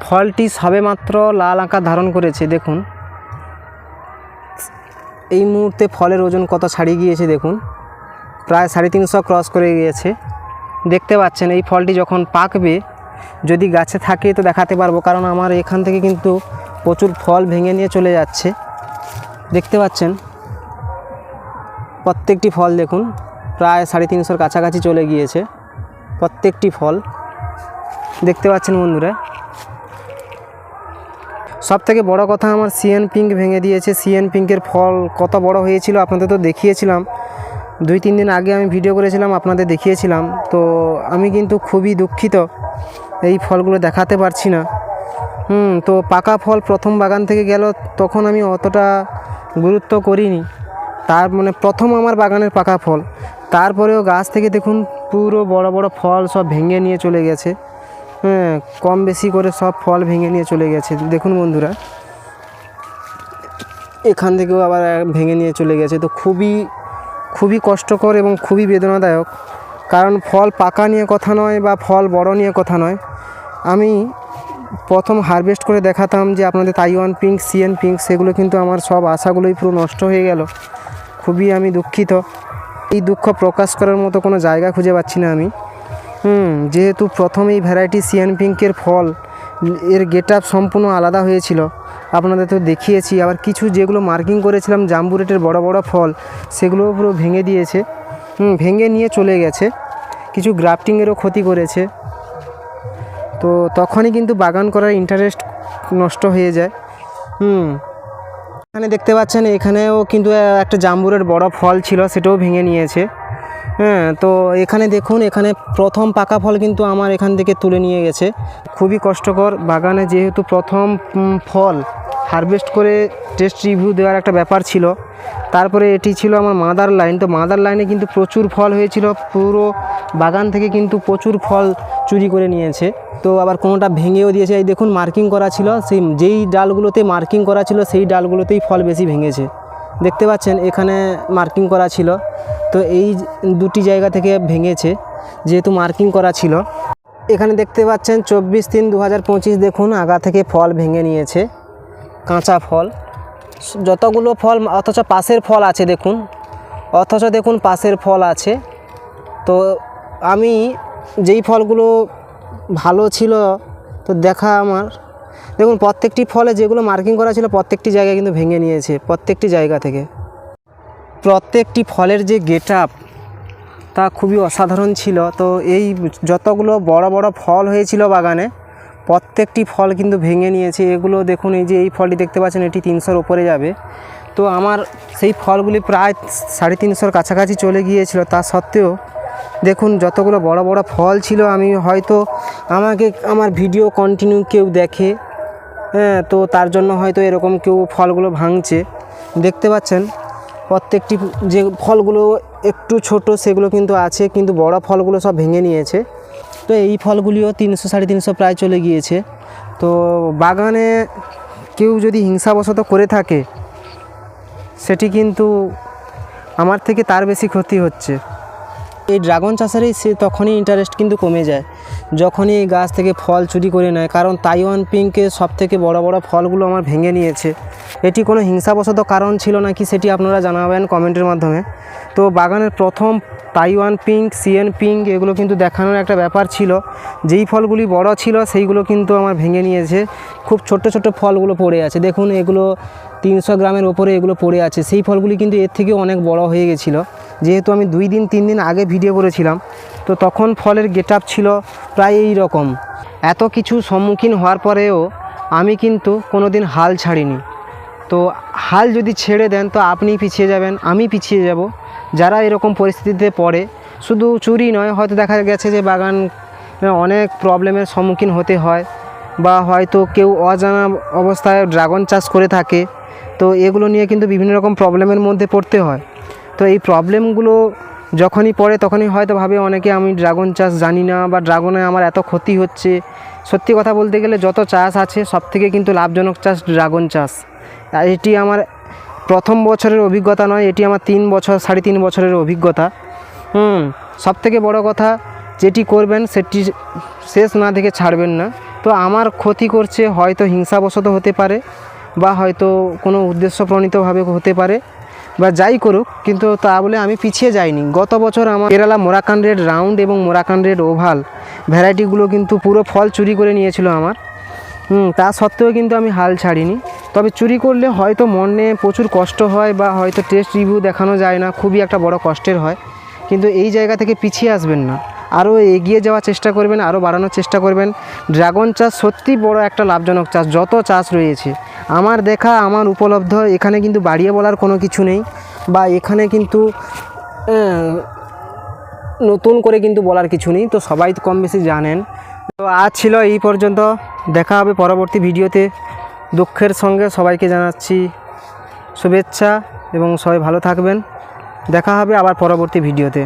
ফলটি সবেমাত্র লাল আকার ধারণ করেছে। দেখুন এই মুহূর্তে ফলের ওজন কত ছাড়িয়ে গিয়েছে, দেখুন প্রায় 350 ক্রস করে গিয়েছে। দেখতে পাচ্ছেন এই ফলটি যখন পাকবে, যদি গাছে থাকে তো দেখাতে পারবো, কারণ আমার এখান থেকে কিন্তু প্রচুর ফল ভেঙে নিয়ে চলে যাচ্ছে। দেখতে পাচ্ছেন প্রত্যেকটি ফল দেখুন প্রায় 350-র কাছাকাছি চলে গিয়েছে প্রত্যেকটি ফল। দেখতে পাচ্ছেন বন্ধুরা, সবথেকে বড় কথা আমার সিএন পিঙ্ক ভেঙে দিয়েছে। সিএন পিঙ্কের ফল কত বড় হয়েছিল আপনাদের তো দেখিয়েছিলাম, 2-3 দিন আগে আমি ভিডিও করেছিলাম, আপনাদের দেখিয়েছিলাম। তো আমি কিন্তু খুবই দুঃখিত এই ফলগুলো দেখাতে পারছি না। তো পাকা ফল প্রথম বাগান থেকে গেল, তখন আমি অতটা গুরুত্ব করিনি। তার মানে প্রথম আমার বাগানের পাকা ফল, তারপরেও গাছ থেকে দেখুন পুরো বড় বড় ফল সব ভেঙে নিয়ে চলে গেছে। কম বেশি করে সব ফল ভেঙে নিয়ে চলে গেছে। দেখুন বন্ধুরা, এখান থেকেও আবার ভেঙে নিয়ে চলে গেছে। তো খুবই কষ্টকর এবং খুবই বেদনাদায়ক, কারণ ফল পাকা নিয়ে কথা নয় বা ফল বড় নিয়ে কথা নয়। আমি প্রথম হারভেস্ট করে দেখাতাম যে আপনাদের তাইওয়ান পিঙ্ক, সিএন পিঙ্ক, সেগুলো কিন্তু আমার সব আশাগুলোই পুরো নষ্ট হয়ে গেল। খুবই আমি দুঃখিত। এই দুঃখ প্রকাশ করার মতো কোনো জায়গা খুঁজে পাচ্ছি না আমি। যেহেতু প্রথম এই ভ্যারাইটি সিএন পিঙ্কের ফল, এর গেট আপ সম্পূর্ণ আলাদা হয়েছিল, আপনাদের তো দেখিয়েছি। আবার কিছু যেগুলো মার্কিং করেছিলাম জাম্বু রেটের বড় বড় ফল, সেগুলোও পুরো ভেঙে দিয়েছে, ভেঙে নিয়ে চলে গেছে। কিছু গ্রাফটিংয়েরও ক্ষতি করেছে। তো তখনই কিন্তু বাগান করার ইন্টারেস্ট নষ্ট হয়ে যায়। এখানে দেখতে পাচ্ছেন, এখানেও কিন্তু একটা জাম্বুরের বড় ফল ছিল, সেটাও ভেঙে নিয়েছে। তো এখানে দেখুন, এখানে প্রথম পাকা ফল কিন্তু আমার এখান থেকে তুলে নিয়ে গেছে। খুবই কষ্টকর, বাগানে যেহেতু প্রথম ফল হারভেস্ট করে টেস্ট রিভিউ দেওয়ার একটা ব্যাপার ছিল। তারপরে এটি ছিল আমার মাদার লাইন। তো মাদার লাইনে কিন্তু প্রচুর ফল হয়েছিল, পুরো বাগান থেকে কিন্তু প্রচুর ফল চুরি করে নিয়েছে। তো আবার কোনোটা ভেঙেও দিয়েছে। এই দেখুন মার্কিং করা ছিল, সেই যেই ডালগুলোতে মার্কিং করা ছিল সেই ডালগুলোতেই ফল বেশি ভেঙেছে। দেখতে পাচ্ছেন এখানে মার্কিং করা ছিল, তো এই দুটি জায়গা থেকে ভেঙেছে যেহেতু মার্কিং করা ছিল। এখানে দেখতে পাচ্ছেন 24/3/2025 দেখুন আগা থেকে ফল ভেঙে নিয়েছে, কাঁচা ফল যতগুলো ফল, অথচ পাশের ফল আছে দেখুন, দেখুন পাশের ফল আছে। তো আমি যেই ফলগুলো ভালো ছিল তো দেখা আমার, দেখুন প্রত্যেকটি ফলে যেগুলো মার্কিং করা ছিল প্রত্যেকটি জায়গায় কিন্তু ভেঙে নিয়েছে, প্রত্যেকটি জায়গা থেকে। প্রত্যেকটি ফলের যে গেট আপ তা খুবই অসাধারণ ছিল। তো এই যতগুলো বড় বড় ফল হয়েছিল বাগানে, প্রত্যেকটি ফল কিন্তু ভেঙে নিয়েছে। এগুলো দেখুন, এই যে এই ফলটি দেখতে পাচ্ছেন, এটি 300-র ওপরে যাবে। তো আমার সেই ফলগুলি প্রায় 350-র কাছাকাছি চলে গিয়েছিল। তা সত্ত্বেও দেখুন যতগুলো বড় বড় ফল ছিল, আমি হয়তো আমার ভিডিও কন্টিনিউ কেউ দেখে, তো তার জন্য হয়তো এরকম কেউ ফলগুলো ভাঙছে। দেখতে পাচ্ছেন প্রত্যেকটি যে ফলগুলো একটু ছোট সেগুলো কিন্তু আছে, কিন্তু বড় ফলগুলো সব ভেঙে নিয়েছে। তো এই ফলগুলিও 300-350 প্রায় চলে গিয়েছে। তো বাগানে কেউ যদি হিংসাবশত করে থাকে, সেটি কিন্তু আমার থেকে তার বেশি ক্ষতি হচ্ছে। এই ড্রাগন চাষেরই সে তখনই ইন্টারেস্ট কিন্তু কমে যায়, যখনই এই গাছ থেকে ফল চুরি করে নেয়। কারণ তাইওয়ান পিঙ্কের সবথেকে বড় বড় ফলগুলো আমার ভেঙে নিয়েছে। এটি কোনো হিংসাবশত কারণ ছিল নাকি সেটি আপনারা জানাবেন কমেন্টের মাধ্যমে। তো বাগানের প্রথম তাইওয়ান পিঙ্ক, সিএন পিঙ্ক এগুলো কিন্তু দেখানোর একটা ব্যাপার ছিল। যেই ফলগুলি বড় ছিল সেইগুলো কিন্তু আমার ভেঙে নিয়েছে। খুব ছোট ছোট ফলগুলো পড়ে আছে, দেখুন এগুলো 300 গ্রামের ওপরে এগুলো পড়ে আছে। সেই ফলগুলি কিন্তু এর থেকে অনেক বড় হয়ে গেছিলো, যেহেতু আমি 2-3 দিন আগে ভিডিও করেছিলাম। তো তখন ফলের গেট আপ ছিল প্রায় এই রকম। এত কিছু সম্মুখীন হওয়ার পরেও আমি কিন্তু কোনো দিন হাল ছাড়িনি। তো হাল যদি ছেড়ে দেন তো আপনি পিছিয়ে যাবেন, আমি পিছিয়ে যাব। যারা এরকম পরিস্থিতিতে পড়ে, শুধু চুরি নয়, হয়তো দেখা গেছে যে বাগান অনেক প্রবলেমের সম্মুখীন হতে হয়, বা হয়তো কেউ অজানা অবস্থায় ড্রাগন চাষ করে থাকে। তো এগুলো নিয়ে কিন্তু বিভিন্ন রকম প্রবলেমের মধ্যে পড়তে হয়। তো এই প্রবলেমগুলো যখনই পড়ে তখনই হয়তো ভাবে অনেকে আমি ড্রাগন চাষ জানি না, বা ড্রাগনে আমার এত ক্ষতি হচ্ছে। সত্যি কথা বলতে গেলে যত চাষ আছে সবথেকে কিন্তু লাভজনক চাষ ড্রাগন চাষ। আর এটি আমার প্রথম বছরের অভিজ্ঞতা নয়, এটি আমার 3-3.5 বছরের অভিজ্ঞতা। সবথেকে বড় কথা, যেটি করবেন সেটি শেষ না দেখে ছাড়বেন না। তো আমার ক্ষতি করছে, হয়তো হিংসাবশত হতে পারে বা হয়তো কোনো উদ্দেশ্যপ্রণীতভাবে হতে পারে বা যাই করুক, কিন্তু তা বলে আমি পিছিয়ে যাইনি। গত বছর আমার কেরালা মোরাকান রেড রাউন্ড এবং মোরাকান রেড ওভাল ভ্যারাইটিগুলো কিন্তু পুরো ফল চুরি করে নিয়েছিল আমার। তা সত্ত্বেও কিন্তু আমি হাল ছাড়িনি। তবে চুরি করলে হয়তো মনে প্রচুর কষ্ট হয় বা হয়তো টেস্ট রিভিউ দেখানো যায় না, খুবই একটা বড় কষ্টের হয়। কিন্তু এই জায়গা থেকে পিছিয়ে আসবেন না, আরও এগিয়ে যাওয়ার চেষ্টা করবেন, আরও বাড়ানোর চেষ্টা করবেন। ড্রাগন চাষ সত্যি বড় একটা লাভজনক চাষ। যত চাষ রয়েছে আমার দেখা, আমার উপলব্ধ, এখানে কিন্তু বাড়িয়ে বলার কোনো কিছু নেই বা এখানে কিন্তু নতুন করে কিন্তু বলার কিছু নেই। তো সবাই তো কম বেশি জানেন। তো আজ ছিল এই পর্যন্ত, দেখা হবে পরবর্তী ভিডিওতে। দুঃখের সঙ্গে সবাইকে জানাচ্ছি শুভেচ্ছা এবং সবাই ভালো থাকবেন। দেখা হবে আবার পরবর্তী ভিডিওতে।